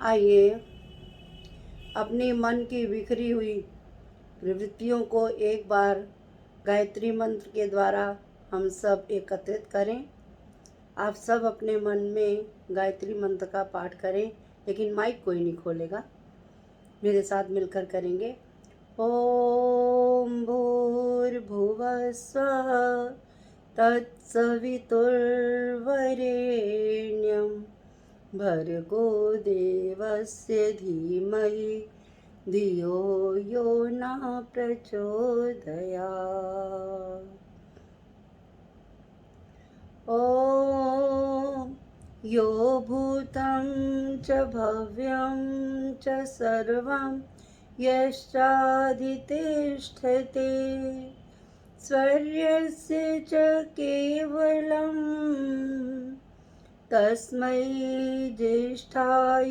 आइए अपने मन की बिखरी हुई प्रवृत्तियों को एक बार गायत्री मंत्र के द्वारा हम सब एकत्रित करें। आप सब अपने मन में गायत्री मंत्र का पाठ करें, लेकिन माइक कोई नहीं खोलेगा। मेरे साथ मिलकर करेंगे। ओम भूर्भुवः स्वः तत्सवितुर्वरेण्यं भर्गो देवस्य धीमहि धियो यो न प्रचोदयात्। ॐ यो भूतं च भव्यं च सर्वं यश्चाधितिष्ठते स्वर्यस्य च केवलं तस्मै ज्येष्ठाय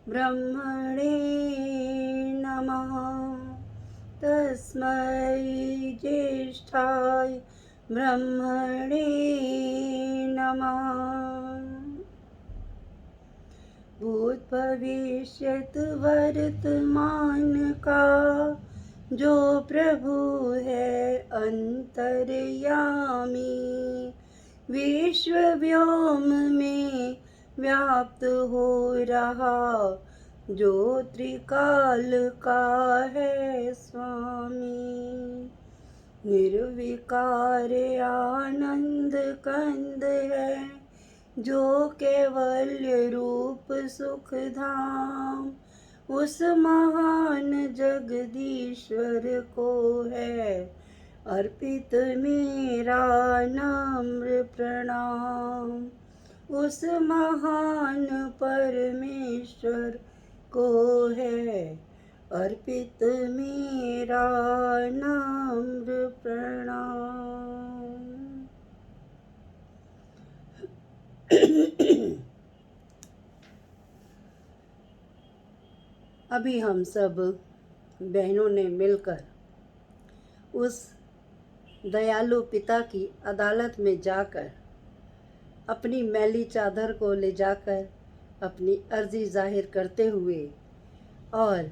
ब्रह्मणे नमः। तस्मै ज्येष्ठाय ब्रह्मणे नमः। भूत भविष्यत वर्तमान का जो प्रभु है अंतर्यामी, विश्व व्योम में व्याप्त हो रहा जो त्रिकाल का है स्वामी। निर्विकार आनंद कंद है जो कैवल्य रूप सुख धाम, उस महान जगदीश्वर को है अर्पित मेरा नम्र प्रणाम। उस महान परमेश्वर को है अर्पित मेरा नम्र प्रणाम। अभी हम सब बहनों ने मिलकर उस दयालु पिता की अदालत में जाकर अपनी मैली चादर को ले जाकर अपनी अर्जी जाहिर करते हुए और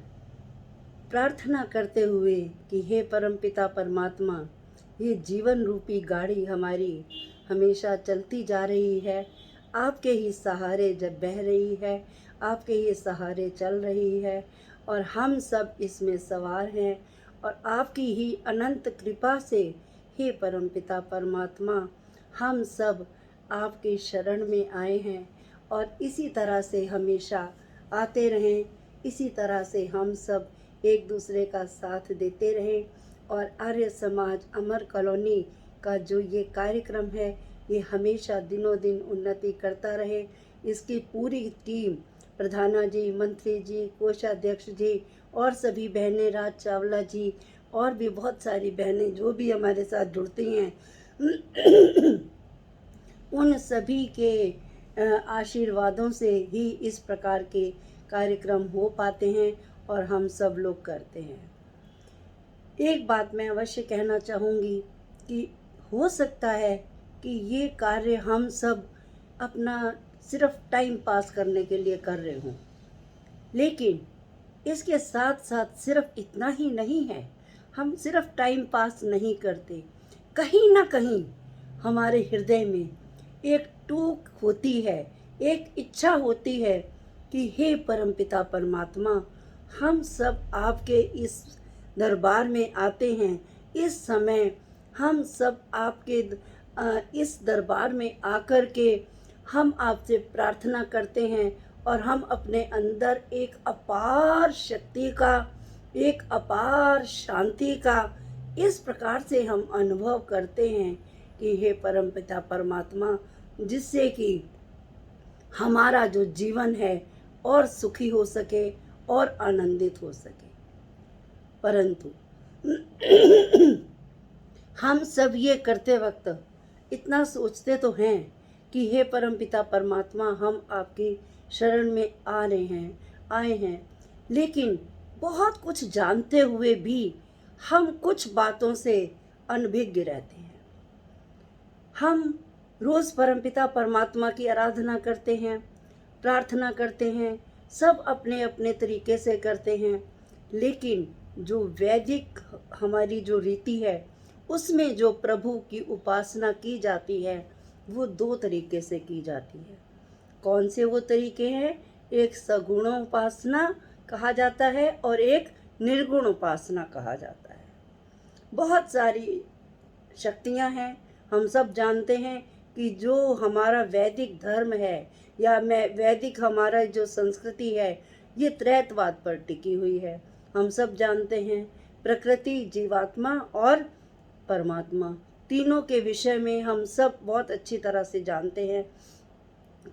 प्रार्थना करते हुए कि हे परमपिता परमात्मा, ये जीवन रूपी गाड़ी हमारी हमेशा चलती जा रही है, आपके ही सहारे जब बह रही है, आपके ही सहारे चल रही है और हम सब इसमें सवार हैं और आपकी ही अनंत कृपा से हे परमपिता परमात्मा हम सब आपके शरण में आए हैं और इसी तरह से हमेशा आते रहें। इसी तरह से हम सब एक दूसरे का साथ देते रहें और आर्य समाज अमर कॉलोनी का जो ये कार्यक्रम है ये हमेशा दिनों दिन उन्नति करता रहे। इसकी पूरी टीम प्रधाना जी, मंत्री जी, कोषाध्यक्ष जी और सभी बहनें, राज चावला जी और भी बहुत सारी बहनें जो भी हमारे साथ जुड़ती हैं उन सभी के आशीर्वादों से ही इस प्रकार के कार्यक्रम हो पाते हैं और हम सब लोग करते हैं। एक बात मैं अवश्य कहना चाहूँगी कि हो सकता है कि ये कार्य हम सब अपना सिर्फ टाइम पास करने के लिए कर रहे हों, लेकिन इसके साथ साथ सिर्फ इतना ही नहीं है। हम सिर्फ टाइम पास नहीं करते, कहीं ना कहीं हमारे हृदय में एक टूक होती है, एक इच्छा होती है कि हे परमपिता परमात्मा, हम सब आपके इस दरबार में आते हैं। इस समय हम सब आपके इस दरबार में आकर के हम आपसे प्रार्थना करते हैं और हम अपने अंदर एक अपार शक्ति का, एक अपार शांति का इस प्रकार से हम अनुभव करते हैं कि हे परमपिता परमात्मा, जिससे कि हमारा जो जीवन है और सुखी हो सके और आनंदित हो सके। परंतु हम सब ये करते वक्त इतना सोचते तो हैं कि हे परमपिता परमात्मा, हम आपकी शरण में आए हैं, लेकिन बहुत कुछ जानते हुए भी हम कुछ बातों से अनभिज्ञ रहते हैं। हम रोज़ परमपिता परमात्मा की आराधना करते हैं, प्रार्थना करते हैं, सब अपने अपने तरीके से करते हैं, लेकिन जो वैदिक हमारी जो रीति है उसमें जो प्रभु की उपासना की जाती है वो दो तरीके से की जाती है। कौन से वो तरीके हैं? एक सगुण उपासना कहा जाता है और एक निर्गुण उपासना कहा जाता है। बहुत सारी शक्तियाँ हैं। हम सब जानते हैं कि जो हमारा वैदिक धर्म है या वैदिक हमारा जो संस्कृति है ये त्रैतवाद पर टिकी हुई है। हम सब जानते हैं प्रकृति, जीवात्मा और परमात्मा, तीनों के विषय में हम सब बहुत अच्छी तरह से जानते हैं।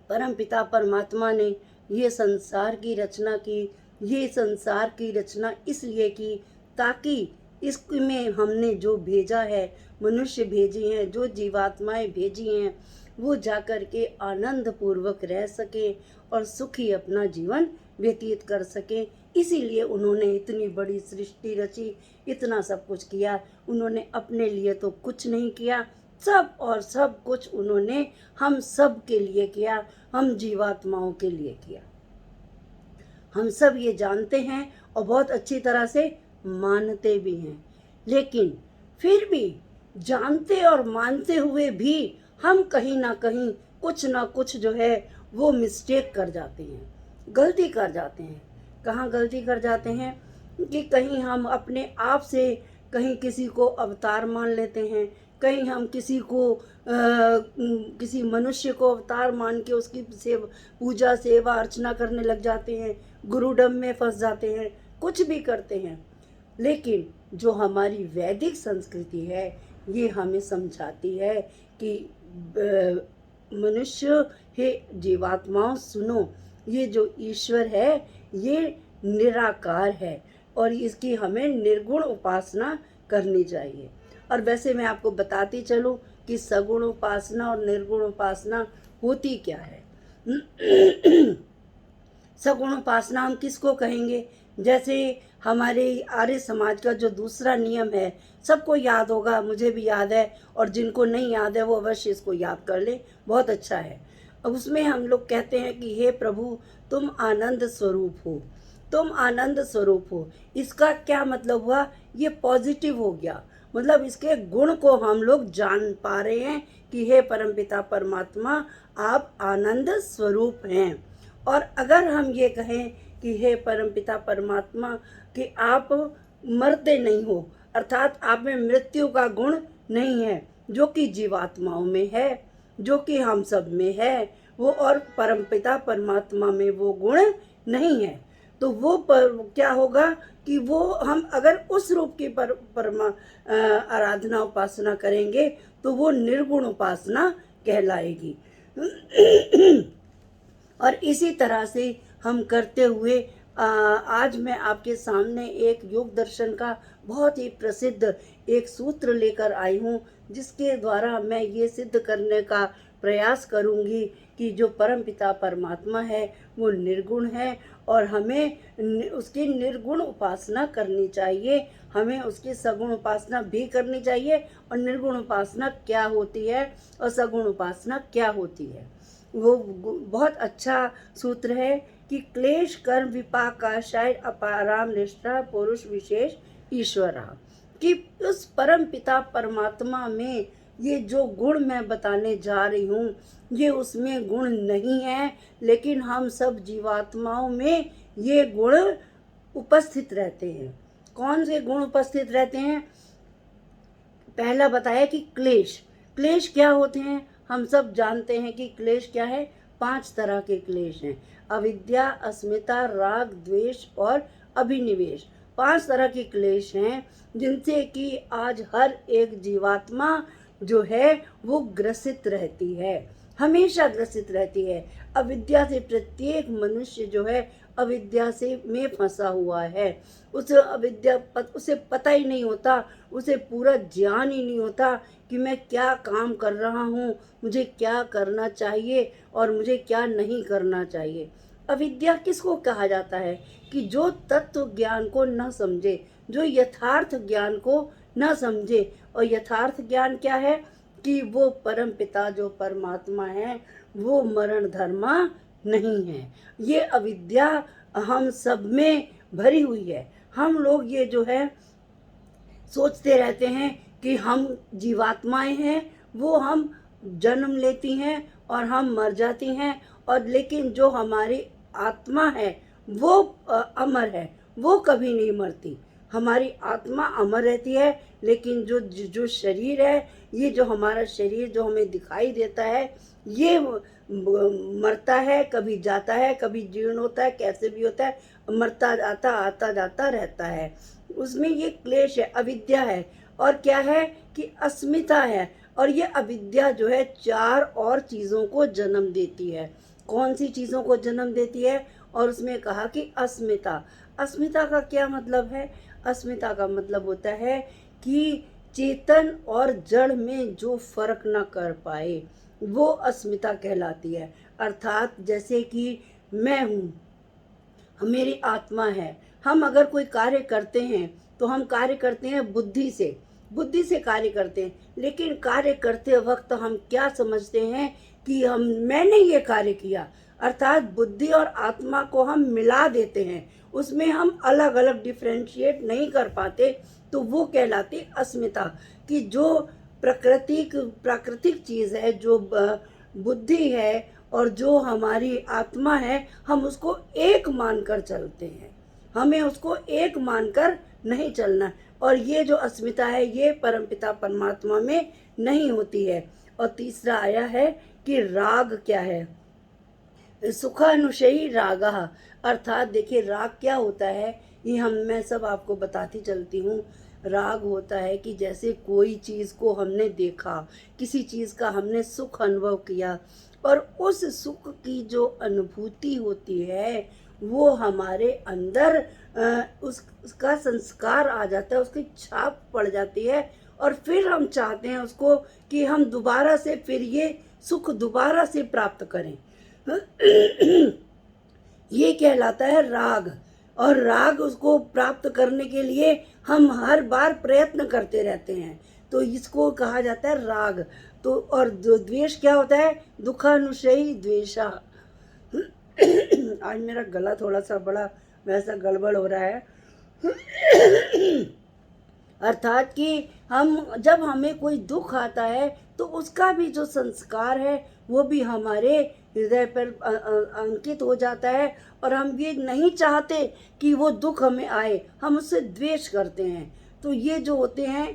परमपिता परमात्मा ने ये संसार की रचना की। ये संसार की रचना इसलिए की ताकि इसमें हमने जो भेजा है, मनुष्य भेजे हैं, जो जीवात्माएं भेजी हैं, वो जाकर के आनंद पूर्वक रह सके और सुखी अपना जीवन व्यतीत कर सके। इसीलिए उन्होंने इतनी बड़ी सृष्टि रची, इतना सब कुछ किया। उन्होंने अपने लिए तो कुछ नहीं किया, सब और सब कुछ उन्होंने हम सब के लिए किया, हम जीवात्माओं के लिए किया। हम सब ये जानते हैं और बहुत अच्छी तरह से मानते भी हैं, लेकिन फिर भी जानते और मानते हुए भी हम कहीं ना कुछ जो है वो मिस्टेक कर जाते हैं, गलती कर जाते हैं। कहाँ गलती कर जाते हैं कि कहीं हम अपने आप से कहीं किसी को अवतार मान लेते हैं, कहीं हम किसी मनुष्य को अवतार मान के उसकी पूजा सेवा अर्चना करने लग जाते हैं, गुरुडम में फंस जाते हैं, कुछ भी करते हैं। लेकिन जो हमारी वैदिक संस्कृति है ये हमें समझाती है कि मनुष्य हे जीवात्माओं सुनो, ये जो ईश्वर है ये निराकार है और इसकी हमें निर्गुण उपासना करनी चाहिए। और वैसे मैं आपको बताती चलूँ कि सगुण उपासना और निर्गुण उपासना होती क्या है। सगुण उपासना हम किसको कहेंगे? जैसे हमारे आर्य समाज का जो दूसरा नियम है, सबको याद होगा, मुझे भी याद है, और जिनको नहीं याद है वो अवश्य इसको याद कर ले, बहुत अच्छा है। अब उसमें हम लोग कहते हैं कि हे प्रभु तुम आनंद स्वरूप हो, तुम आनंद स्वरूप हो। इसका क्या मतलब हुआ? ये पॉजिटिव हो गया, मतलब इसके गुण को हम लोग जान पा रहे हैं कि हे परमपिता परमात्मा आप आनंद स्वरूप हैं। और अगर हम ये कहें कि हे परमपिता परमात्मा कि आप मरते नहीं हो, अर्थात आप में मृत्यु का गुण नहीं है, जो कि जीवात्माओं में है, जो कि हम सब में है, वो और परमपिता परमात्मा में वो गुण नहीं है, तो वो क्या होगा कि वो हम अगर उस रूप की आराधना उपासना करेंगे तो वो निर्गुण उपासना कहलाएगी। और इसी तरह से हम करते हुए आज मैं आपके सामने एक योग दर्शन का बहुत ही प्रसिद्ध एक सूत्र लेकर आई हूँ, जिसके द्वारा मैं ये सिद्ध करने का प्रयास करूँगी कि जो परमपिता परमात्मा है वो निर्गुण है और हमें उसकी निर्गुण उपासना करनी चाहिए, हमें उसकी सगुण उपासना भी करनी चाहिए। और निर्गुण उपासना क्या होती है और सगुण उपासना क्या होती है, वो बहुत अच्छा सूत्र है कि क्लेश कर्म विपाकाशाय अपाराम निष्ठा पुरुष विशेष ईश्वरा, कि उस परम पिता परमात्मा में ये जो गुण मैं बताने जा रही हूँ ये उसमें गुण नहीं है, लेकिन हम सब जीवात्माओं में ये गुण उपस्थित रहते हैं। कौन से गुण उपस्थित रहते हैं? पहला बताया कि क्लेश। क्लेश क्या होते हैं? हम सब जानते हैं कि क्लेश क्या है। 5 तरह के क्लेश हैं, अविद्या, अस्मिता, राग, द्वेष और अभिनिवेश। 5 तरह के क्लेश हैं जिनसे कि आज हर एक जीवात्मा जो है वो ग्रसित रहती है, हमेशा ग्रसित रहती है। अविद्या से प्रत्येक मनुष्य जो है अविद्या से में फंसा हुआ है। उसे पता ही नहीं होता, उसे पूरा ज्ञान ही नहीं होता कि मैं क्या काम कर रहा हूँ, मुझे क्या करना चाहिए और मुझे क्या नहीं करना चाहिए। अविद्या किसको कहा जाता है? कि जो तत्व ज्ञान को न समझे, जो यथार्थ ज्ञान को न समझे। और यथार्थ ज्ञान क्या है? कि वो परम पिता जो परमात्मा है वो मरण धर्मा नहीं है। ये अविद्या हम सब में भरी हुई है। हम लोग ये जो है सोचते रहते हैं कि हम जीवात्माएं हैं, वो हम जन्म लेती हैं और हम मर जाती हैं, और लेकिन जो हमारी आत्मा है वो अमर है, वो कभी नहीं मरती। हमारी आत्मा अमर रहती है, लेकिन जो जो शरीर है, ये जो हमारा शरीर जो हमें दिखाई देता है, ये मरता है, कभी जाता है, कभी जीर्ण होता है, कैसे भी होता है, मरता जाता आता जाता रहता है। उसमें ये क्लेश है, अविद्या है, और क्या है कि अस्मिता है। और ये अविद्या जो है चार और चीज़ों को जन्म देती है। कौन सी चीज़ों को जन्म देती है? और उसमें कहा कि अस्मिता। अस्मिता का क्या मतलब है? अस्मिता का मतलब होता है कि चेतन और जड़ में जो फर्क ना कर पाए, वो अस्मिता कहलाती है। अर्थात जैसे कि मैं हूँ, मेरी आत्मा है, हम अगर कोई कार्य करते हैं तो हम कार्य करते हैं बुद्धि से कार्य करते हैं, लेकिन कार्य करते वक्त हम क्या समझते हैं कि मैंने ये कार्य किया। अर्थात बुद्धि और आत्मा को हम मिला देते हैं, उसमें हम अलग अलग डिफ्रेंशिएट नहीं कर पाते, तो वो कहलाती अस्मिता। कि जो प्राकृतिक चीज़ है, जो बुद्धि है और जो हमारी आत्मा है, हम उसको एक मानकर चलते हैं, हमें उसको एक मानकर नहीं चलना। और ये जो अस्मिता है, ये परमपिता परमात्मा में नहीं होती है। और तीसरा आया है कि राग क्या है? सुखानुशयी रागः। अर्थात देखिए, राग क्या होता है, ये मैं सब आपको बताती चलती हूँ। राग होता है कि जैसे कोई चीज़ को हमने देखा, किसी चीज़ का हमने सुख अनुभव किया, और उस सुख की जो अनुभूति होती है, वो हमारे अंदर उसका संस्कार आ जाता है, उसकी छाप पड़ जाती है, और फिर हम चाहते हैं उसको कि हम दोबारा से फिर ये सुख दोबारा से प्राप्त करें। ये कहलाता है राग। और राग उसको प्राप्त करने के लिए हम हर बार प्रयत्न करते रहते हैं, तो इसको कहा जाता है राग। तो और द्वेष क्या होता है? दुखानुशयी द्वेषा। आज मेरा गला थोड़ा सा बड़ा वैसा गड़बड़ हो रहा है। अर्थात कि जब हमें कोई दुख आता है, तो उसका भी जो संस्कार है वो भी हमारे हृदय पर अंकित हो जाता है, और हम ये नहीं चाहते कि वो दुख हमें आए, हम उससे द्वेष करते हैं। तो ये जो होते हैं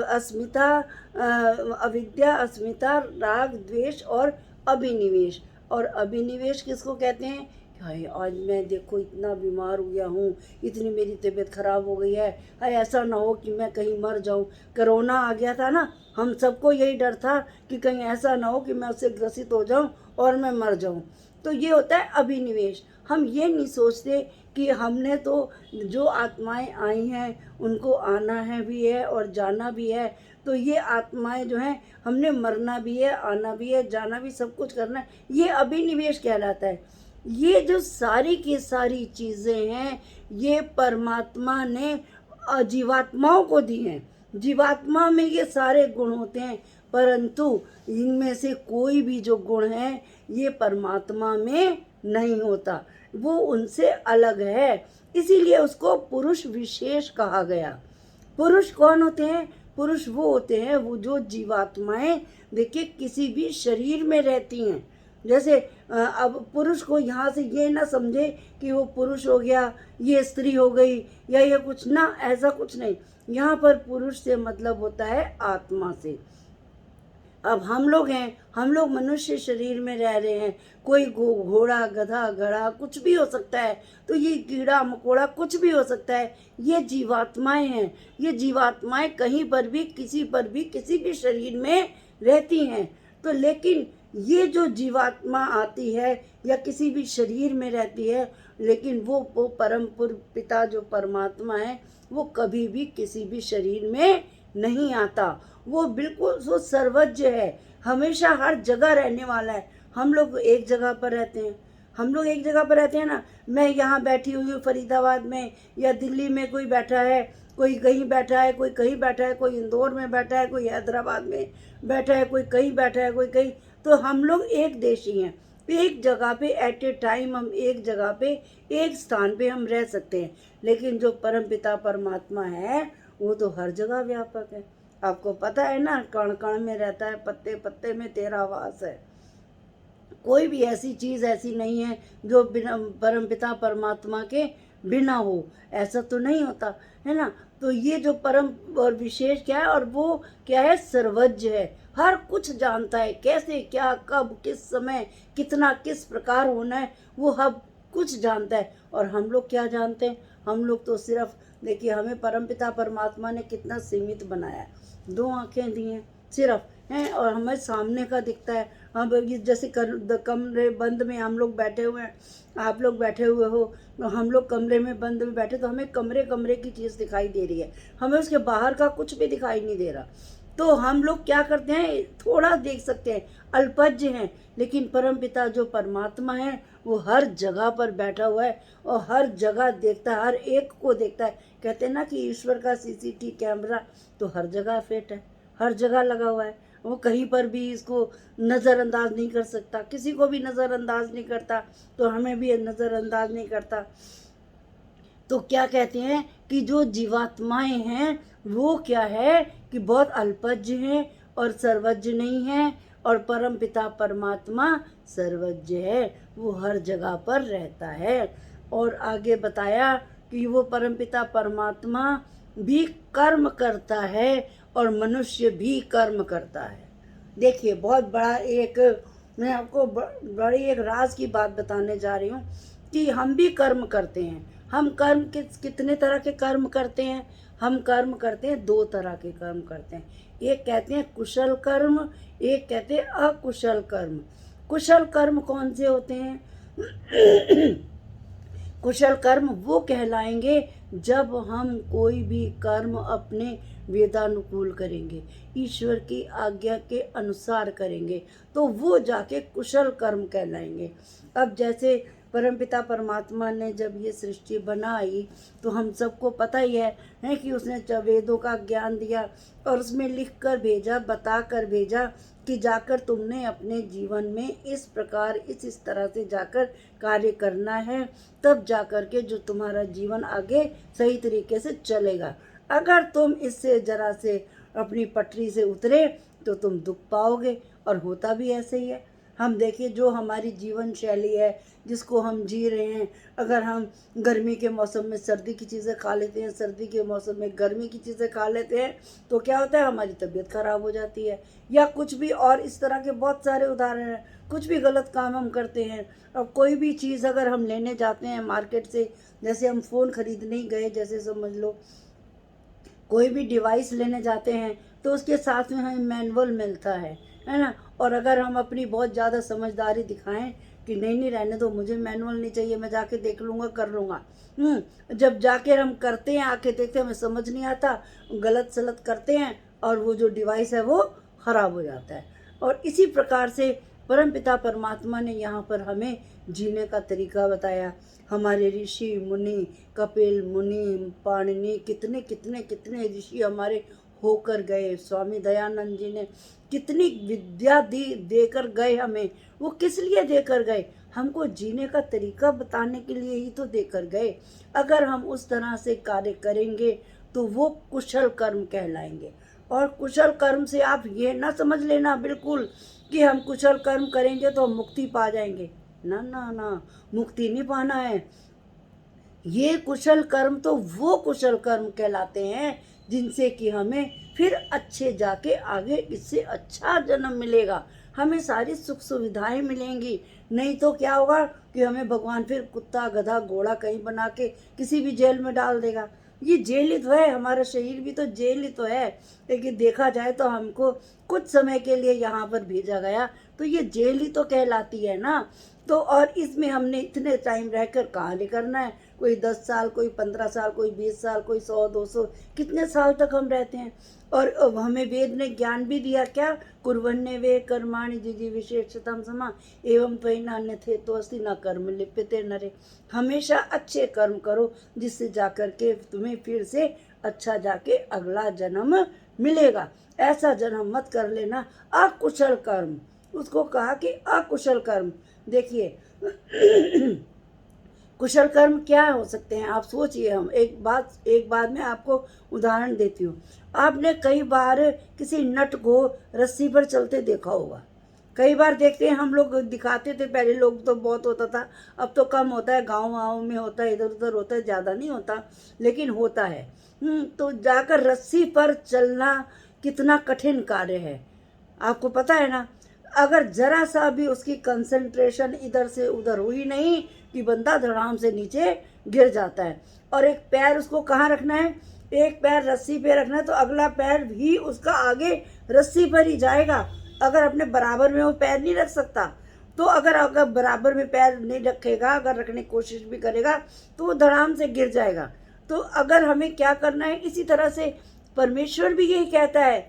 अस्मिता, अविद्या, अस्मिता, राग, द्वेष और अभिनिवेश। और अभिनिवेश किसको कहते हैं? हाय, आज मैं देखो इतना बीमार हो गया हूँ, इतनी मेरी तबीयत खराब हो गई है, हाय ऐसा ना हो कि मैं कहीं मर जाऊँ। कोरोना आ गया था ना, हम सबको यही डर था कि कहीं ऐसा ना हो कि मैं उससे ग्रसित हो जाऊँ और मैं मर जाऊँ। तो ये होता है अभिनिवेश। हम ये नहीं सोचते कि हमने तो जो आत्माएं आई हैं उनको आना है भी है और जाना भी है। तो ये आत्माएं जो हैं, हमने मरना भी है, आना भी है, जाना भी, सब कुछ करना है। ये अभिनिवेश कहलाता है। ये जो सारी की सारी चीज़ें हैं, ये परमात्मा ने जीवात्माओं को दी हैं। जीवात्मा में ये सारे गुण होते हैं, परंतु इनमें से कोई भी जो गुण है, ये परमात्मा में नहीं होता, वो उनसे अलग है। इसीलिए उसको पुरुष विशेष कहा गया। पुरुष कौन होते हैं? पुरुष वो होते हैं, वो जो जीवात्माएं देखिए किसी भी शरीर में रहती हैं। जैसे अब पुरुष को यहाँ से ये ना समझे कि वो पुरुष हो गया, ये स्त्री हो गई, या ये कुछ ना, ऐसा कुछ नहीं। यहाँ पर पुरुष से मतलब होता है आत्मा से। अब हम लोग हैं, हम लोग मनुष्य शरीर में रह रहे हैं, कोई घोड़ा, गधा, घड़ा कुछ भी हो सकता है, तो ये कीड़ा मकोड़ा कुछ भी हो सकता है। ये जीवात्माएं हैं। ये जीवात्माएं कहीं पर भी, किसी पर भी, किसी भी शरीर में रहती हैं। तो लेकिन ये जो जीवात्मा आती है या किसी भी शरीर में रहती है, लेकिन वो परम पिता जो परमात्मा है, वो कभी भी किसी भी शरीर में नहीं आता। वो बिल्कुल वो सर्वज्ञ है, हमेशा हर जगह रहने वाला है। हम लोग एक जगह पर रहते हैं, हम लोग एक जगह पर रहते हैं ना। मैं यहाँ बैठी हुई हूँ फरीदाबाद में, या दिल्ली में कोई बैठा है, कोई कहीं बैठा है, कोई कहीं बैठा है, कोई इंदौर में बैठा है, कोई हैदराबाद में बैठा है, कोई कहीं बैठा है, कोई कहीं। तो हम लोग एक देशी हैं, एक जगह पे एट ए टाइम हम एक जगह पे एक स्थान पे हम रह सकते हैं, लेकिन जो परमपिता परमात्मा है वो तो हर जगह व्यापक है। आपको पता है ना, कण कण में रहता है, पत्ते पत्ते में तेरा वास है। कोई भी ऐसी चीज़ ऐसी नहीं है जो बिना परमपिता परमात्मा के बिना हो, ऐसा तो नहीं होता है ना। तो ये जो परम और विशेष क्या है, और वो क्या है, सर्वज्ञ है, हर कुछ जानता है, कैसे क्या कब किस समय कितना किस प्रकार होना है वो हर कुछ जानता है। और हम लोग क्या जानते हैं, हम लोग तो सिर्फ देखिए, हमें परमपिता परमात्मा ने कितना सीमित बनाया है, 2 आंखें दी हैं सिर्फ हैं, और हमें सामने का दिखता है। हम ये जैसे कमरे बंद में हम लोग बैठे हुए हैं, आप लोग बैठे हुए हो, तो हम लोग कमरे में बंद में बैठे, तो हमें कमरे कमरे की चीज़ दिखाई दे रही है, हमें उसके बाहर का कुछ भी दिखाई नहीं दे रहा। तो हम लोग क्या करते हैं, थोड़ा देख सकते हैं, अल्पज्य हैं, लेकिन परमपिता जो परमात्मा है वो हर जगह पर बैठा हुआ है और हर जगह देखता है, हर एक को देखता है। कहते हैं ना कि ईश्वर का सीसीटीवी कैमरा तो हर जगह फिट है, हर जगह लगा हुआ है, वो कहीं पर भी इसको नज़रअंदाज नहीं कर सकता, किसी को भी नज़रअंदाज नहीं करता, तो हमें भी नज़रअंदाज नहीं करता। तो क्या कहते हैं कि जो जीवात्माएं हैं वो क्या है कि बहुत अल्पज्य हैं और सर्वज्ञ नहीं है, और परम पिता परमात्मा सर्वज्ञ है, वो हर जगह पर रहता है। और आगे बताया कि वो परम पिता परमात्मा भी कर्म करता है और मनुष्य भी कर्म करता है। देखिए, बहुत बड़ा एक, मैं आपको बड़ी एक राज की बात बताने जा रही हूँ कि हम भी कर्म करते हैं। हम कर्म कितने तरह के कर्म करते हैं, हम कर्म करते हैं 2 तरह के कर्म करते हैं। एक कहते हैं कुशल कर्म, एक कहते हैं अकुशल कर्म। कुशल कर्म कौन से होते हैं? कुशल कर्म वो कहलाएंगे जब हम कोई भी कर्म अपने वेदानुकूल करेंगे, ईश्वर की आज्ञा के अनुसार करेंगे, तो वो जाके कुशल कर्म कहलाएंगे। अब जैसे परमपिता परमात्मा ने जब ये सृष्टि बनाई तो हम सबको पता ही है कि उसने वेदों का ज्ञान दिया और उसमें लिख कर भेजा, बता कर भेजा कि जाकर तुमने अपने जीवन में इस प्रकार इस तरह से जाकर कार्य करना है, तब जाकर के जो तुम्हारा जीवन आगे सही तरीके से चलेगा। अगर तुम इससे जरा से अपनी पटरी से उतरे तो तुम दुख पाओगे, और होता भी ऐसे ही है। हम देखिए, जो हमारी जीवन शैली है जिसको हम जी रहे हैं, अगर हम गर्मी के मौसम में सर्दी की चीज़ें खा लेते हैं, सर्दी के मौसम में गर्मी की चीज़ें खा लेते हैं, तो क्या होता है, हमारी तबीयत खराब हो जाती है, या कुछ भी। और इस तरह के बहुत सारे उदाहरण हैं, कुछ भी गलत काम हम करते हैं। अब कोई भी चीज़ अगर हम लेने जाते हैं मार्केट से, जैसे हम फ़ोन खरीदने ही गए, जैसे समझ लो कोई भी डिवाइस लेने जाते हैं तो उसके साथ में हमें मैनुअल मिलता है ना। और अगर हम अपनी बहुत ज़्यादा समझदारी दिखाएं कि नहीं नहीं रहने दो, मुझे मैनुअल नहीं चाहिए, मैं जाके देख लूँगा कर लूँगा, जब जाके हम करते हैं, आके देखते हैं हमें समझ नहीं आता, गलत सलत करते हैं और वो जो डिवाइस है वो ख़राब हो जाता है। और इसी प्रकार से परमपिता परमात्मा ने यहाँ पर हमें जीने का तरीका बताया। हमारे ऋषि मुनि, कपिल मुनि, पाणिनि, कितने कितने कितने ऋषि हमारे होकर गए। स्वामी दयानंद जी ने कितनी विद्या देकर गए हमें। वो किस लिए देकर गए? हमको जीने का तरीका बताने के लिए ही तो देकर गए। अगर हम उस तरह से कार्य करेंगे तो वो कुशल कर्म कहलाएंगे। और कुशल कर्म से आप ये ना समझ लेना बिल्कुल कि हम कुशल कर्म करेंगे तो हम मुक्ति पा जाएंगे। ना ना ना, मुक्ति नहीं पाना है। ये कुशल कर्म तो वो कुशल कर्म कहलाते हैं जिनसे कि हमें फिर अच्छे जाके आगे इससे अच्छा जन्म मिलेगा, हमें सारी सुख सुविधाएं मिलेंगी। नहीं तो क्या होगा कि हमें भगवान फिर कुत्ता गधा घोड़ा कहीं बना के किसी भी जेल में डाल देगा। ये जेल ही तो है, हमारा शरीर भी तो जेल ही तो है। लेकिन देखा जाए तो हमको कुछ समय के लिए यहाँ पर भेजा गया, तो ये जेल ही तो कहलाती है ना। तो और इसमें हमने इतने टाइम रहकर कहाँ ले करना है, कोई 10 साल, कोई 15 साल, कोई 20 साल, कोई 100 200, कितने साल तक हम रहते हैं। और हमें वेद ने ज्ञान भी दिया क्या, कुर्वन्य वे कर्माणि जिजी विशेषतम समा एवं त्वयि नान्यथे तो अस्ति न कर्म लिप्यते नरे। हमेशा अच्छे कर्म करो जिससे जाकर के तुम्हें फिर से अच्छा जाके अगला जन्म मिलेगा। ऐसा जन्म मत कर लेना अकुशल कर्म। उसको कहा कि अकुशल कर्म, देखिए कुशल कर्म क्या हो सकते हैं, आप सोचिए। हम एक बात मैं आपको उदाहरण देती हूँ। आपने कई बार किसी नट को रस्सी पर चलते देखा होगा। कई बार देखते हैं, हम लोग दिखाते थे, पहले लोग तो बहुत होता था, अब तो कम होता है, गाँव वाँव में होता है, इधर उधर होता है, ज़्यादा नहीं होता, लेकिन होता है। तो जाकर रस्सी पर चलना कितना कठिन कार्य है, आपको पता है ना। अगर जरा सा भी उसकी कंसंट्रेशन इधर से उधर हुई नहीं कि बंदा धड़ाम से नीचे गिर जाता है। और एक पैर उसको कहाँ रखना है, एक पैर रस्सी पे रखना है, तो अगला पैर भी उसका आगे रस्सी पर ही जाएगा। अगर अपने बराबर में वो पैर नहीं रख सकता, तो अगर बराबर में पैर नहीं रखेगा, अगर रखने की कोशिश भी करेगा, तो वो धड़ाम से गिर जाएगा। तो अगर हमें क्या करना है, इसी तरह से परमेश्वर भी यही कहता है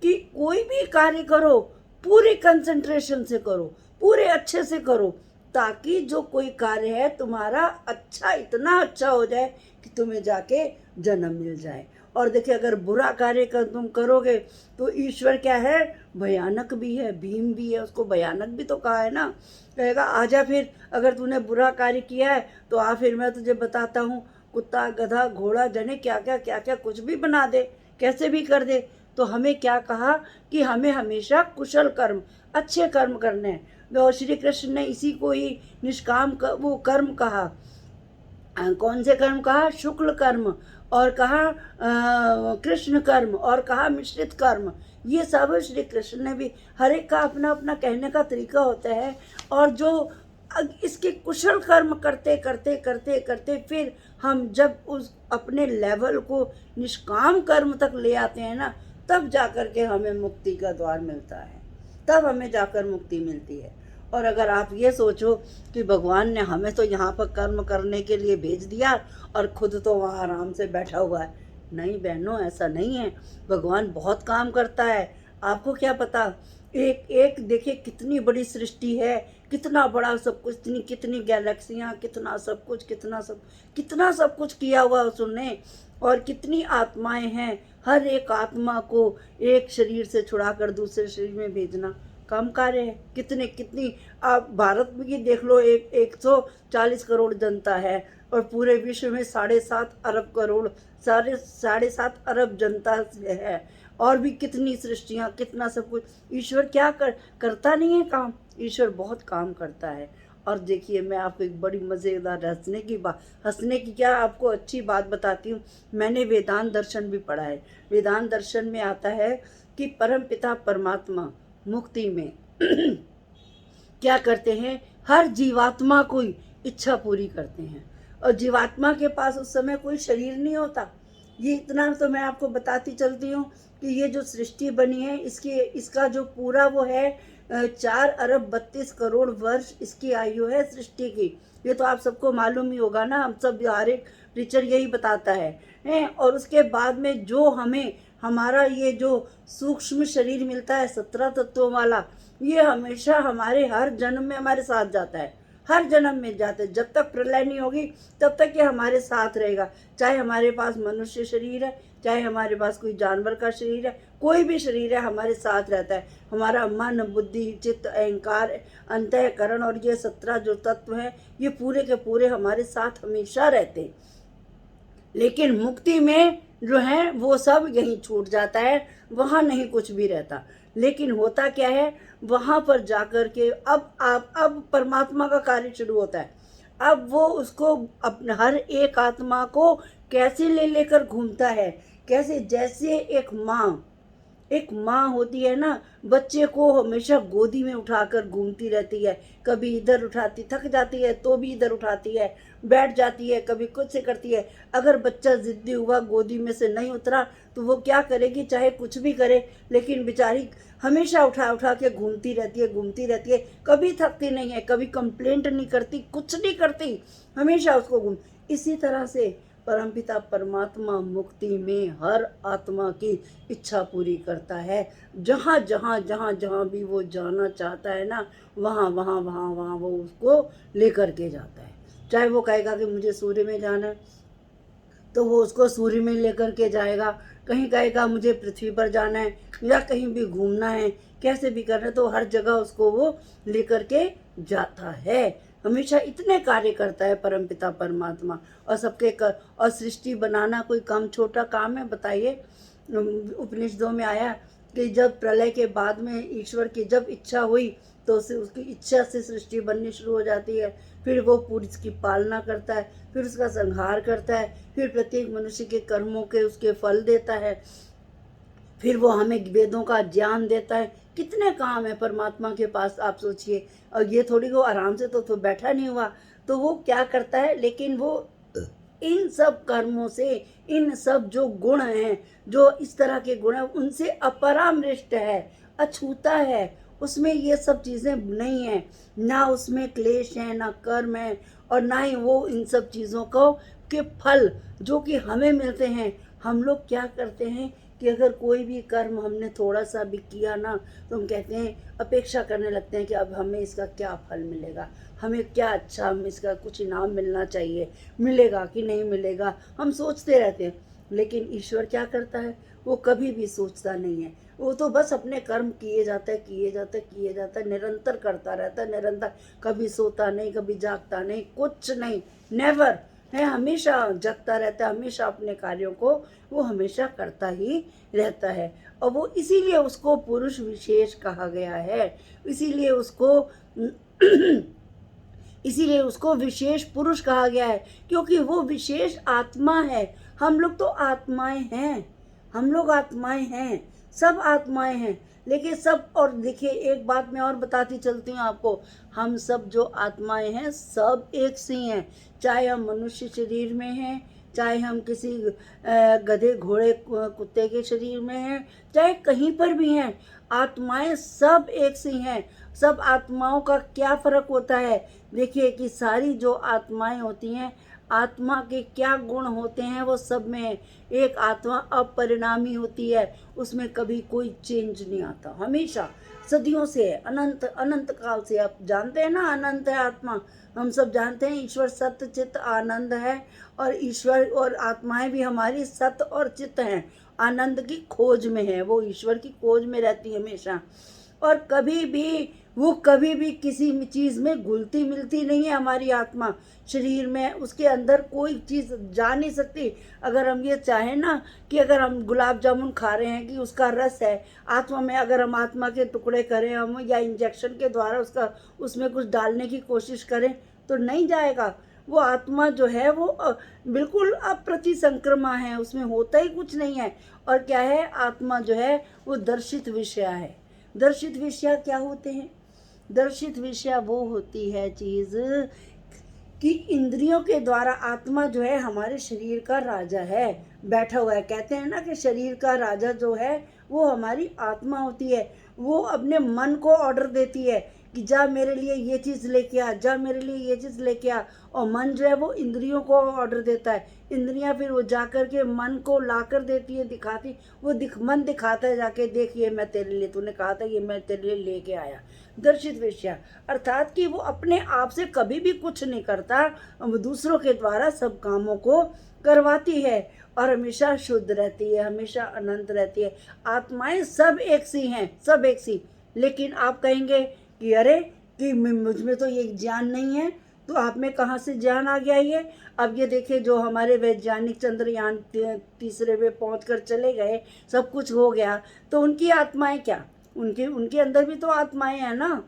कि कोई भी कार्य करो, पूरे कंसंट्रेशन से करो, पूरे अच्छे से करो, ताकि जो कोई कार्य है तुम्हारा अच्छा, इतना अच्छा हो जाए कि तुम्हें जाके जन्म मिल जाए। और देखिए, अगर बुरा कार्य तुम करोगे तो ईश्वर क्या है, भयानक भी है, भीम भी है, उसको भयानक भी तो कहा है ना। कहेगा आजा फिर, अगर तूने बुरा कार्य किया है तो आ फिर, मैं तुझे बताता हूँ, कुत्ता गधा घोड़ा जने क्या क्या कुछ भी बना दे, कैसे भी कर दे। तो हमें क्या कहा कि हमें हमेशा कुशल कर्म, अच्छे कर्म करने हैं। और श्री कृष्ण ने इसी को ही निष्काम वो कर्म कहा। कौन से कर्म कहा, शुक्ल कर्म, और कहा कृष्ण कर्म, और कहा मिश्रित कर्म। ये सब श्री कृष्ण ने भी, हर एक का अपना अपना कहने का तरीका होता है। और जो इसके कुशल कर्म करते करते करते करते फिर हम जब उस अपने लेवल को निष्काम कर्म तक ले आते हैं ना, तब जाकर के हमें मुक्ति का द्वार मिलता है, तब हमें जाकर मुक्ति मिलती है। और अगर आप ये सोचो कि भगवान ने हमें तो यहाँ पर कर्म करने के लिए भेज दिया और खुद तो वहाँ आराम से बैठा हुआ है, नहीं बहनों, ऐसा नहीं है। भगवान बहुत काम करता है, आपको क्या पता। एक एक देखिए कितनी बड़ी सृष्टि है, कितना बड़ा सब कुछ, कितनी कितनी गैलेक्सियाँ, कितना सब कुछ, कितना सब कुछ किया हुआ उसने। और कितनी आत्माएं हैं, हर एक आत्मा को एक शरीर से छुड़ाकर दूसरे शरीर में भेजना कम कार्य है। कितने कितनी, आप भारत में ही देख लो, 140 करोड़ जनता है, और पूरे विश्व में 7.5 अरब करोड़, 7.5 अरब जनता है। और भी कितनी सृष्टियाँ, कितना सब कुछ। ईश्वर क्या करता नहीं है काम, ईश्वर बहुत काम करता है। और देखिए, मैं आपको एक बड़ी मज़ेदार हंसने की क्या, आपको अच्छी बात बताती हूँ। मैंने वेदांत दर्शन भी पढ़ा है। वेदांत दर्शन में आता है कि परम पिता परमात्मा मुक्ति में क्या करते हैं, हर जीवात्मा को इच्छा पूरी करते हैं। और जीवात्मा के पास उस समय कोई शरीर नहीं होता। ये इतना तो मैं आपको बताती चलती हूँ कि ये जो सृष्टि बनी है, इसका जो पूरा वो है 4 अरब 32 करोड़ वर्ष इसकी आयु है सृष्टि की। ये तो आप सबको मालूम ही होगा ना, हम सब, हर एक टीचर यही बताता है। और उसके बाद में जो हमें हमारा ये जो सूक्ष्म शरीर मिलता है 17 तत्वों वाला, ये हमेशा हमारे हर जन्म में हमारे साथ जाता है, हर जन्म में जाते हैं। जब तक प्रलय नहीं होगी तब तक ये हमारे साथ रहेगा। चाहे हमारे पास मनुष्य शरीर है, चाहे हमारे पास कोई जानवर का शरीर है, कोई भी शरीर है, हमारे साथ रहता है। हमारा मन, बुद्धि, चित्त, अहंकार, अंतःकरण और ये 17 जो तत्व हैं, ये पूरे के पूरे हमारे साथ हमेशा रहते हैं। लेकिन मुक्ति में जो है वो सब यहीं छूट जाता है, वहाँ नहीं कुछ भी रहता। लेकिन होता क्या है, वहाँ पर जाकर के अब परमात्मा का कार्य शुरू होता है। अब वो उसको अपने हर एक आत्मा को कैसे लेकर घूमता है, कैसे, जैसे एक माँ होती है ना, बच्चे को हमेशा गोदी में उठाकर घूमती रहती है। कभी इधर उठाती, थक जाती है तो भी इधर उठाती है, बैठ जाती है, कभी कुछ से करती है। अगर बच्चा जिद्दी हुआ, गोदी में से नहीं उतरा, तो वो क्या करेगी, चाहे कुछ भी करे, लेकिन बेचारी हमेशा उठा उठा के घूमती रहती है, कभी थकती नहीं है, कभी कंप्लेंट नहीं करती, कुछ नहीं करती, हमेशा उसको घूम। इसी तरह से परमपिता परमात्मा मुक्ति में हर आत्मा की इच्छा पूरी करता है। जहाँ जहाँ जहाँ जहाँ भी वो जाना चाहता है ना, वहाँ वहाँ वहाँ वहाँ वो उसको लेकर के जाता है। चाहे वो कहेगा कि मुझे सूर्य में जाना है, तो वो उसको सूर्य में लेकर के जाएगा। कहीं कहेगा मुझे पृथ्वी पर जाना है, या कहीं भी घूमना है, कैसे भी करना है, तो हर जगह उसको वो लेकर के जाता है। हमेशा इतने कार्य करता है परमपिता परमात्मा। और सबके और सृष्टि बनाना कोई कम छोटा काम है, बताइए। उपनिषदों में आया कि जब प्रलय के बाद में ईश्वर की जब इच्छा हुई तो उसकी इच्छा से सृष्टि बननी शुरू हो जाती है। फिर वो पूरी उसकी पालना करता है, फिर उसका संहार करता है, फिर प्रत्येक मनुष्य के कर्मों के उसके फल देता है, फिर वो हमें वेदों का ज्ञान देता है। कितने काम है परमात्मा के पास, आप सोचिए। और ये थोड़ी वो आराम से तो बैठा नहीं हुआ, तो वो क्या करता है, लेकिन वो इन सब कर्मों से, इन सब जो गुण हैं, जो इस तरह के गुण हैं, उनसे अपरामृष्ट है, अछूता है। उसमें ये सब चीज़ें नहीं हैं, ना उसमें क्लेश है, ना कर्म है, और ना ही वो इन सब चीज़ों को के फल जो कि हमें मिलते हैं। हम लोग क्या करते हैं कि अगर कोई भी कर्म हमने थोड़ा सा भी किया ना, तो हम कहते हैं, अपेक्षा करने लगते हैं कि अब हमें इसका क्या फल मिलेगा, हमें क्या अच्छा, हम इसका कुछ इनाम मिलना चाहिए, मिलेगा कि नहीं मिलेगा, हम सोचते रहते हैं। लेकिन ईश्वर क्या करता है, वो कभी भी सोचता नहीं है। वो तो बस अपने कर्म किए जाता है, किए जाता है, किए जाता है, निरंतर करता रहता है, निरंतर। कभी सोता नहीं, कभी जागता नहीं, कुछ नहीं, नेवर है, हमेशा जगता रहता है, हमेशा अपने कार्यों को वो हमेशा करता ही रहता है। और वो इसीलिए उसको पुरुष विशेष कहा गया है, इसीलिए उसको इसीलिए उसको विशेष पुरुष कहा गया है, क्योंकि वो विशेष आत्मा है। हम लोग तो आत्माएं हैं, हम लोग आत्माएं हैं, सब आत्माएं हैं। लेकिन सब, और देखिए एक बात मैं और बताती चलती हूँ आपको, हम सब जो आत्माएं हैं सब एक सी हैं। चाहे हम मनुष्य शरीर में हैं, चाहे हम किसी गधे घोड़े कुत्ते के शरीर में हैं, चाहे कहीं पर भी हैं, आत्माएं सब एक सी हैं। सब आत्माओं का क्या फ़र्क होता है, देखिए कि सारी जो आत्माएं होती हैं, आत्मा के क्या गुण होते हैं वो सब में। एक आत्मा अपरिणामी होती है, उसमें कभी कोई चेंज नहीं आता, हमेशा सदियों से है, अनंत अनंत काल से। आप जानते हैं ना, अनंत है आत्मा, हम सब जानते हैं। ईश्वर सत्य चित्त आनंद है, और ईश्वर और आत्माएं भी हमारी सत्य और चित्त हैं, आनंद की खोज में है, वो ईश्वर की खोज में रहती है हमेशा। और कभी भी वो कभी भी किसी चीज़ में घुलती मिलती नहीं है। हमारी आत्मा शरीर में, उसके अंदर कोई चीज़ जा नहीं सकती। अगर हम ये चाहें ना कि अगर हम गुलाब जामुन खा रहे हैं कि उसका रस है आत्मा में, अगर हम आत्मा के टुकड़े करें हम, या इंजेक्शन के द्वारा उसका उसमें कुछ डालने की कोशिश करें, तो नहीं जाएगा। वो आत्मा जो है वो बिल्कुल अप्रतिसंक्रमा है, उसमें होता ही कुछ नहीं है। और क्या है, आत्मा जो है वो दर्शित विषय है। दर्शित विषय क्या होते हैं, दर्शित विषय वो होती है चीज़ कि इंद्रियों के द्वारा आत्मा जो है हमारे शरीर का राजा है, बैठा हुआ है। कहते हैं ना कि शरीर का राजा जो है वो हमारी आत्मा होती है। वो अपने मन को ऑर्डर देती है कि जा मेरे लिए ये चीज़ लेके आ, जा मेरे लिए ये चीज़ लेके आ। और मन जो है वो इंद्रियों को ऑर्डर देता है, इंद्रियां फिर वो जा कर के मन को ला कर देती है, दिखाती। वो मन दिखाता है जाके, देखिए मैं तेरे लिए, तूने कहा था ये मैं तेरे लिए लेके आया। दर्शित विषय अर्थात कि वो अपने आप से कभी भी कुछ नहीं करता, दूसरों के द्वारा सब कामों को करवाती है, और हमेशा शुद्ध रहती है, हमेशा अनंत रहती है। आत्माएं सब एक सी हैं, सब एक सी। लेकिन आप कहेंगे कि अरे कि मुझ में तो ये ज्ञान नहीं है, तो आप में कहाँ से ज्ञान आ गया ये। अब ये देखिए जो हमारे वैज्ञानिक चंद्रयान तीसरे में पहुँच कर चले गए, सब कुछ हो गया, तो उनकी आत्माएं क्या, उनके उनके अंदर भी तो आत्माएं हैं ना।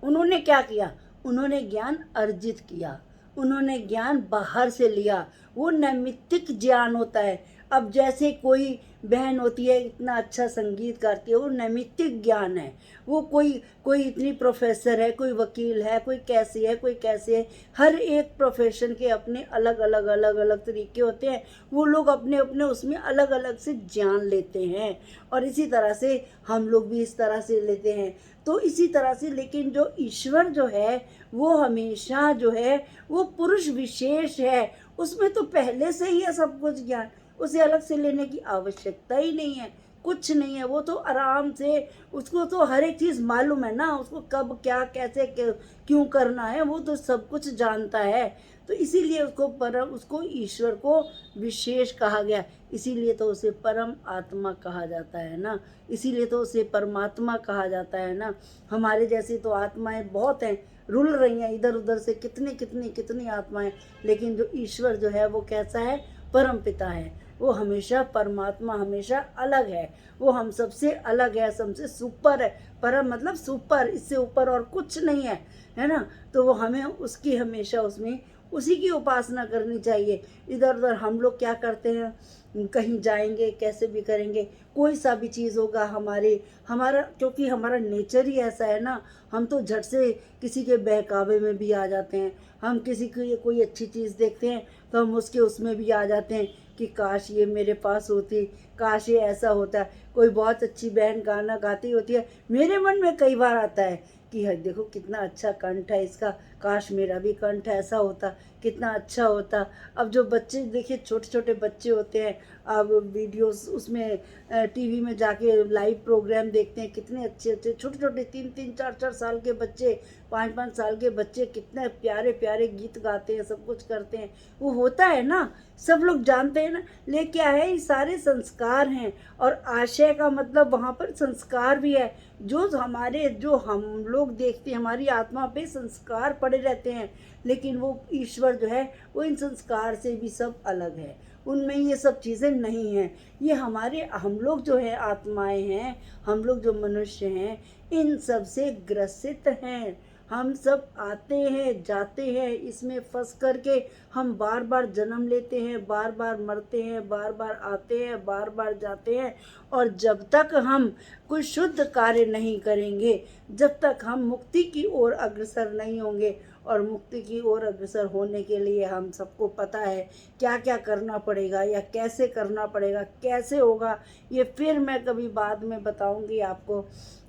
उन्होंने क्या किया, उन्होंने ज्ञान अर्जित किया, उन्होंने ज्ञान बाहर से लिया। वो नैमित्तिक ज्ञान होता है। अब जैसे कोई बहन होती है इतना अच्छा संगीत करती है, वो नैमित्तिक ज्ञान है। वो कोई कोई इतनी प्रोफेसर है, कोई वकील है, कोई कैसी है, कोई कैसे है। हर एक प्रोफेशन के अपने अलग अलग अलग अलग तरीके होते हैं। वो लोग अपने अपने उसमें अलग अलग से ज्ञान लेते हैं, और इसी तरह से हम लोग भी इस तरह से लेते हैं। तो इसी तरह से, लेकिन जो ईश्वर जो है वो हमेशा जो है वो पुरुष विशेष है। उसमें तो पहले से ही है सब कुछ ज्ञान, उसे अलग से लेने की आवश्यकता ही नहीं है, कुछ नहीं है। वो तो आराम से, उसको तो हर एक चीज़ मालूम है ना, उसको कब क्या कैसे क्यों करना है, वो तो सब कुछ जानता है। तो इसीलिए उसको ईश्वर को विशेष कहा गया, इसीलिए तो उसे परम आत्मा कहा जाता है ना, इसीलिए तो उसे परमात्मा कहा जाता है ना। हमारे जैसी तो आत्माएं बहुत हैं, रुल रही हैं इधर उधर से, कितनी कितनी कितनी आत्माएं, लेकिन जो ईश्वर जो है वो कैसा है, परम पिता है, वो हमेशा परमात्मा हमेशा अलग है, वो हम सबसे अलग है, सबसे सुपर है। परम मतलब सुपर, इससे ऊपर और कुछ नहीं है, है ना। तो वो हमें उसकी हमेशा उसमें उसी की उपासना करनी चाहिए। इधर उधर हम लोग क्या करते हैं, कहीं जाएंगे कैसे भी करेंगे, कोई सा भी चीज़ होगा हमारा, क्योंकि हमारा नेचर ही ऐसा है ना, हम तो झट से किसी के बहकावे में भी आ जाते हैं। हम किसी की कोई अच्छी चीज़ देखते हैं तो हम उसमें भी आ जाते हैं कि काश ये मेरे पास होती, काश ये ऐसा होता। कोई बहुत अच्छी बहन गाना गाती होती है, मेरे मन में कई बार आता है कि है देखो कितना अच्छा कंठ है इसका, काश मेरा भी कंठ ऐसा होता, कितना अच्छा होता। अब जो बच्चे देखिए, छोटे छोटे बच्चे होते हैं, अब वीडियोस उसमें टीवी में जाके लाइव प्रोग्राम देखते हैं, कितने अच्छे अच्छे छोटे छोटे 3-3, 4-4 साल के बच्चे, 5-5 साल के बच्चे कितने प्यारे प्यारे गीत गाते हैं, सब कुछ करते हैं। वो होता है ना, सब लोग जानते हैं ना। ले क्या है, ये सारे संस्कार हैं, और आशय का मतलब वहाँ पर संस्कार भी है। जो हम लोग देखते हैं, हमारी आत्मा पे संस्कार पड़े रहते हैं, लेकिन वो ईश्वर जो है वो इन संस्कार से भी सब अलग है, उनमें ये सब चीज़ें नहीं हैं। ये हम लोग जो है आत्माएं हैं, हम लोग जो मनुष्य हैं, इन सब से ग्रसित हैं। हम सब आते हैं जाते हैं, इसमें फंस करके हम बार बार जन्म लेते हैं, बार बार मरते हैं, बार बार आते हैं, बार बार जाते हैं। और जब तक हम कोई शुद्ध कार्य नहीं करेंगे, जब तक हम मुक्ति की ओर अग्रसर नहीं होंगे, और मुक्ति की ओर अग्रसर होने के लिए हम सबको पता है क्या क्या करना पड़ेगा या कैसे करना पड़ेगा, कैसे होगा, ये फिर मैं कभी बाद में बताऊंगी आपको।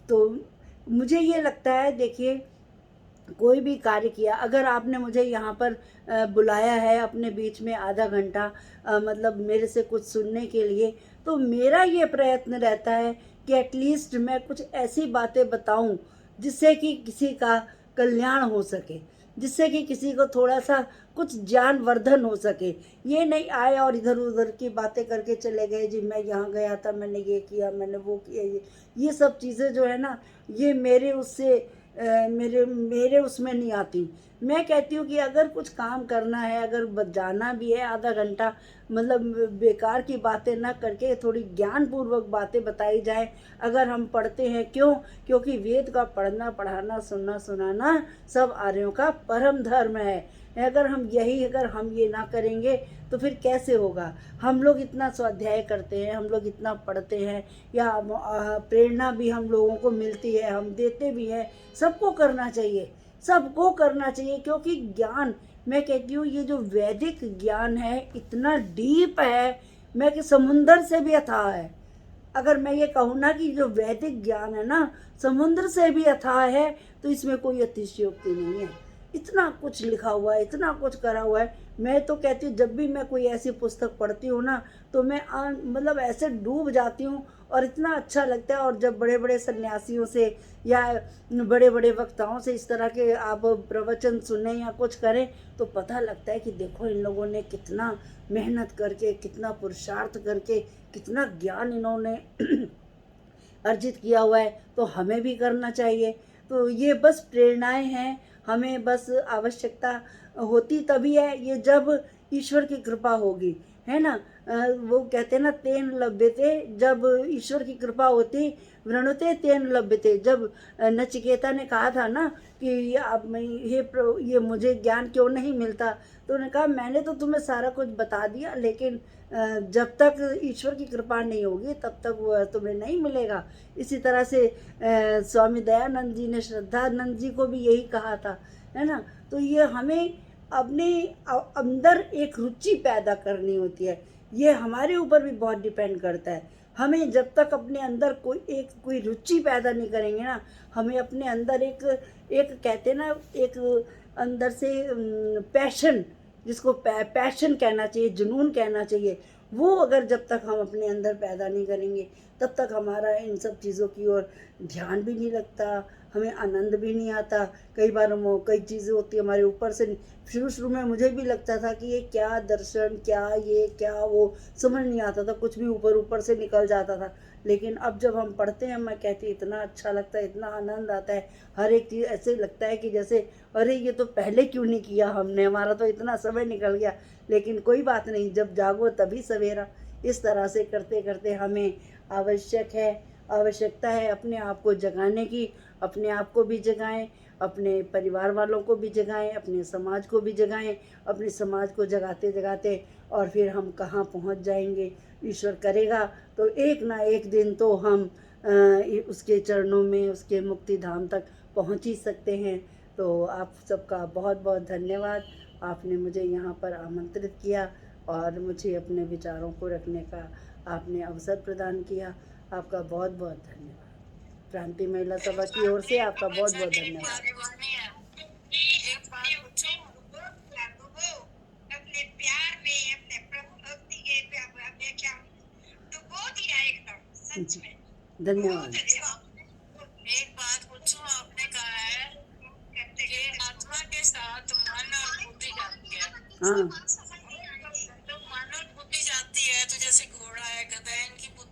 तो मुझे ये लगता है, देखिए कोई भी कार्य किया, अगर आपने मुझे यहाँ पर बुलाया है अपने बीच में आधा घंटा, मतलब मेरे से कुछ सुनने के लिए, तो मेरा ये प्रयत्न रहता है कि एटलीस्ट मैं कुछ ऐसी बातें बताऊं जिससे कि किसी का कल्याण हो सके, जिससे कि किसी को थोड़ा सा कुछ ज्ञानवर्धन हो सके। ये नहीं आए और इधर उधर की बातें करके चले गए, जी मैं यहाँ गया था, मैंने ये किया, मैंने वो किया। ये सब चीज़ें जो है ना, ये मेरे उसमें नहीं आती। मैं कहती हूँ कि अगर कुछ काम करना है, अगर जाना भी है आधा घंटा, मतलब बेकार की बातें ना करके थोड़ी ज्ञानपूर्वक बातें बताई जाए। अगर हम पढ़ते हैं, क्योंकि वेद का पढ़ना पढ़ाना सुनना सुनाना सब आर्यों का परम धर्म है। अगर हम ये ना करेंगे तो फिर कैसे होगा। हम लोग इतना स्वाध्याय करते हैं, हम लोग इतना पढ़ते हैं, या प्रेरणा भी हम लोगों को मिलती है, हम देते भी हैं। सबको करना चाहिए, सबको करना चाहिए, क्योंकि ज्ञान, मैं कहती हूँ ये जो वैदिक ज्ञान है इतना डीप है, मैं कि समुंदर से भी अथाह है। अगर मैं ये कहूँ ना कि जो वैदिक ज्ञान है ना समुद्र से भी अथाह है, तो इसमें कोई अतिशयोक्ति नहीं है। इतना कुछ लिखा हुआ है, इतना कुछ करा हुआ है। मैं तो कहती हूँ जब भी मैं कोई ऐसी पुस्तक पढ़ती हूँ ना, तो मैं मतलब ऐसे डूब जाती हूँ, और इतना अच्छा लगता है। और जब बड़े बड़े सन्यासियों से या बड़े बड़े वक्ताओं से इस तरह के आप प्रवचन सुने या कुछ करें, तो पता लगता है कि देखो इन लोगों ने कितना मेहनत करके, कितना पुरुषार्थ करके, कितना ज्ञान इन्होंने अर्जित किया हुआ है, तो हमें भी करना चाहिए। तो ये बस प्रेरणाएं हैं, हमें बस आवश्यकता होती तभी है ये जब ईश्वर की कृपा होगी, है ना। वो कहते हैं ना, तेन लभ्यते, जब ईश्वर की कृपा होती, वृणुते तेन लभ्यते। जब नचिकेता ने कहा था ना कि अब ये मुझे ज्ञान क्यों नहीं मिलता, तो उन्होंने कहा मैंने तो तुम्हें सारा कुछ बता दिया, लेकिन जब तक ईश्वर की कृपा नहीं होगी तब तक वो तुम्हें नहीं मिलेगा। इसी तरह से स्वामी दयानंद जी ने श्रद्धानंद जी को भी यही कहा था, है ना। तो ये हमें अपने अंदर एक रुचि पैदा करनी होती है, ये हमारे ऊपर भी बहुत डिपेंड करता है। हमें जब तक अपने अंदर कोई रुचि पैदा नहीं करेंगे ना, हमें अपने अंदर एक कहते हैं ना, एक अंदर से पैशन, जिसको पैशन कहना चाहिए, जुनून कहना चाहिए, वो अगर जब तक हम अपने अंदर पैदा नहीं करेंगे, तब तक हमारा इन सब चीज़ों की ओर ध्यान भी नहीं लगता, हमें आनंद भी नहीं आता। कई बार वो कई चीज़ें होती है हमारे ऊपर से, शुरू शुरू में मुझे भी लगता था कि ये क्या दर्शन, क्या ये क्या वो, समझ नहीं आता था, कुछ भी ऊपर ऊपर से निकल जाता था। लेकिन अब जब हम पढ़ते हैं, मैं कहती इतना अच्छा लगता है, इतना आनंद आता है। हर एक चीज़ ऐसे लगता है कि जैसे अरे ये तो पहले क्यों नहीं किया हमने, हमारा तो इतना समय निकल गया। लेकिन कोई बात नहीं, जब जागो तभी सवेरा। इस तरह से करते करते हमें आवश्यकता है अपने आप को जगाने की। अपने आप को भी जगाएं, अपने परिवार वालों को भी जगाएं, अपने समाज को भी जगाएं। अपने समाज को जगाते जगाते और फिर हम कहाँ पहुंच जाएंगे, ईश्वर करेगा तो एक ना एक दिन तो हम उसके चरणों में, उसके मुक्ति धाम तक पहुंच ही सकते हैं। तो आप सबका बहुत बहुत धन्यवाद, आपने मुझे यहाँ पर आमंत्रित किया और मुझे अपने विचारों को रखने का आपने अवसर प्रदान किया। आपका बहुत बहुत धन्यवाद। क्रांति महिला सभा की ओर से आपका बहुत बहुत धन्यवाद। एक बात पूछूं? अपने प्यार में, अपने प्रभु भक्ति के अपने क्या डुबो दिया एकदम, सच में बहुत धन्यवाद। अच्छा। एक बात पूछूं? आपने कहा है कि आत्मा के साथ मन और बुद्धि जाती है। हाँ तो मन और बुद्धि जाती है तो जैसे घोड़ा है, गधा है,